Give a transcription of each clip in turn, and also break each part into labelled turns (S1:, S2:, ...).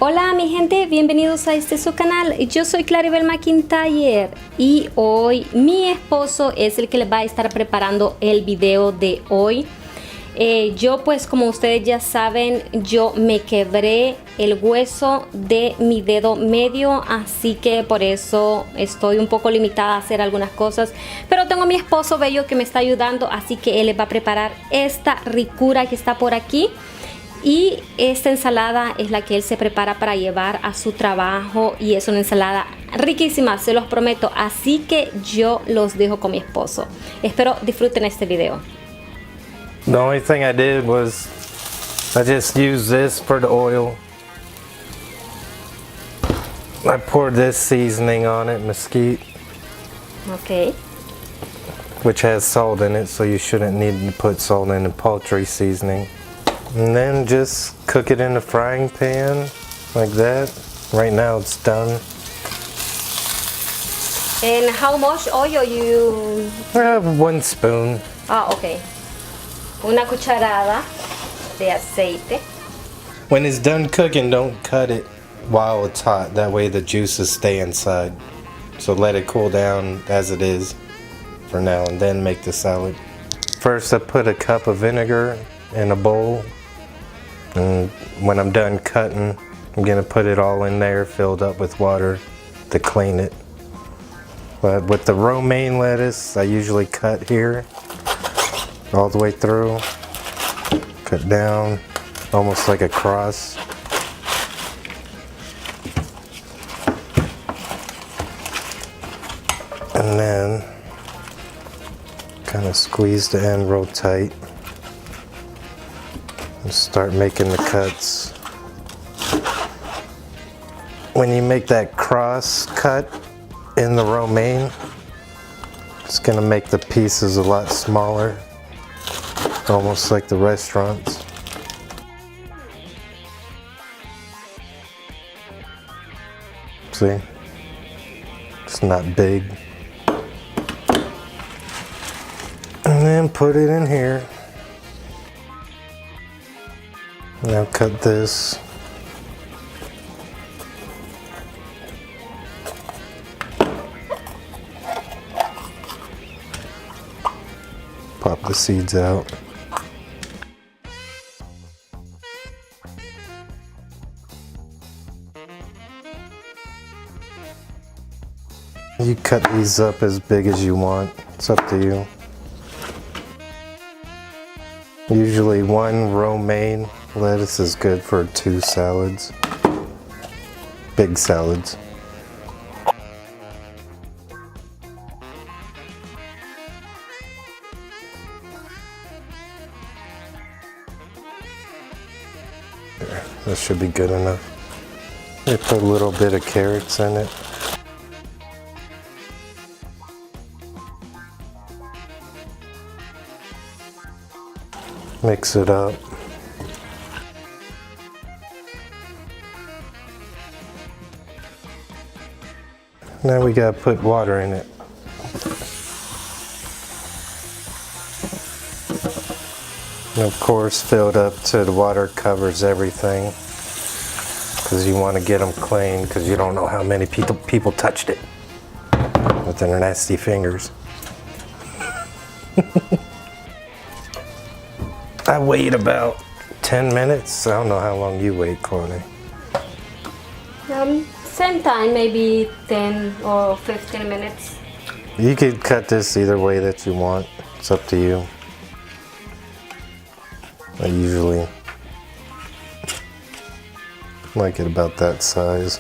S1: Hola mi gente, bienvenidos a su canal. Yo soy Claribel McIntyre y hoy mi esposo es el que les va a estar preparando el video de hoy. Yo pues como ustedes ya saben, yo me quebré el hueso de mi dedo medio, así que por eso estoy un poco limitada a hacer algunas cosas, pero tengo a mi esposo bello que me está ayudando, así que él les va a preparar esta ricura que está por aquí. Y esta ensalada es la que él se prepara para llevar a su trabajo y es una ensalada riquísima, se los prometo. Así que yo los dejo con mi esposo. Espero disfruten este video.
S2: The only thing I did was I just used this for the oil. I poured this seasoning on it, mesquite.
S1: Okay.
S2: Which has salt in it, so you shouldn't need to put salt in the poultry seasoning. And then just cook it in the frying pan like that. Right now it's done.
S1: And how much oil you?
S2: I have 1 spoon.
S1: Ah, okay. Una cucharada de aceite.
S2: When it's done cooking, don't cut it while it's hot. That way the juices stay inside. So let it cool down as it is for now and then make the salad. First I put a cup of vinegar in a bowl. And when I'm done cutting, I'm gonna put it all in there filled up with water to clean it. But with the romaine lettuce, I usually cut here all the way through, cut down almost like a cross. And then kind of squeeze the end real tight. And start making the cuts. When you make that cross cut in the romaine, it's gonna make the pieces a lot smaller, almost like the restaurants. See? It's not big. And then put it in here. Now cut this. Pop the seeds out. You cut these up as big as you want. It's up to you. Usually 1 romaine lettuce is good for 2 salads. Big salads. There, that should be good enough. I put a little bit of carrots in it. Mix it up. Now we gotta put water in it. And of course, filled up till the water covers everything, because you want to get them clean, because you don't know how many people touched it with their nasty fingers. I wait about 10 minutes. I don't know how long you wait, Connie.
S1: Same time, maybe 10 or 15 minutes.
S2: You could cut this either way that you want. It's up to you. I usually like it about that size.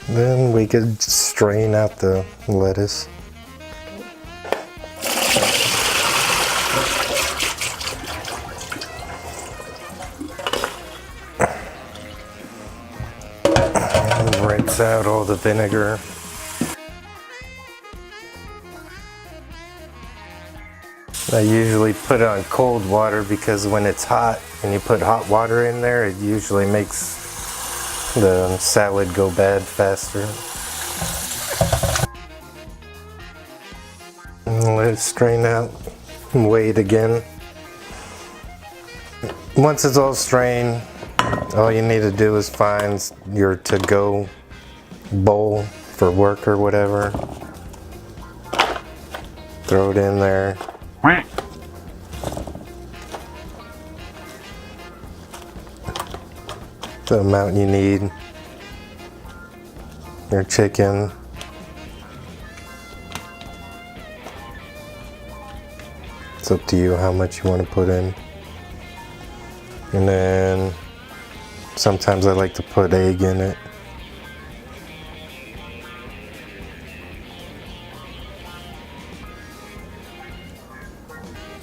S2: Then we could strain out the lettuce. Rinse out all the vinegar. I usually put it on cold water because when it's hot and you put hot water in there, it usually makes the salad go bad faster. And let it strain out and wait again. Once it's all strained, all you need to do is find your to-go bowl for work or whatever. Throw it in there. The amount you need. Your chicken. It's up to you how much you want to put in. And then sometimes I like to put egg in it.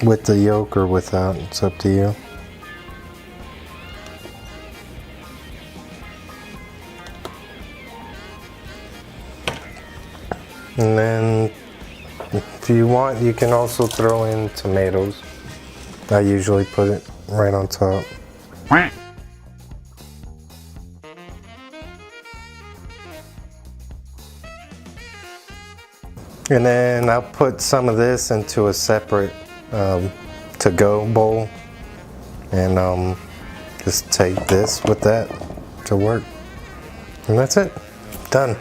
S2: With the yolk or without, it's up to you. And then if you want, you can also throw in tomatoes. I usually put it right on top. And then I'll put some of this into a separate to-go bowl and just take this with that to work. And that's it. Done.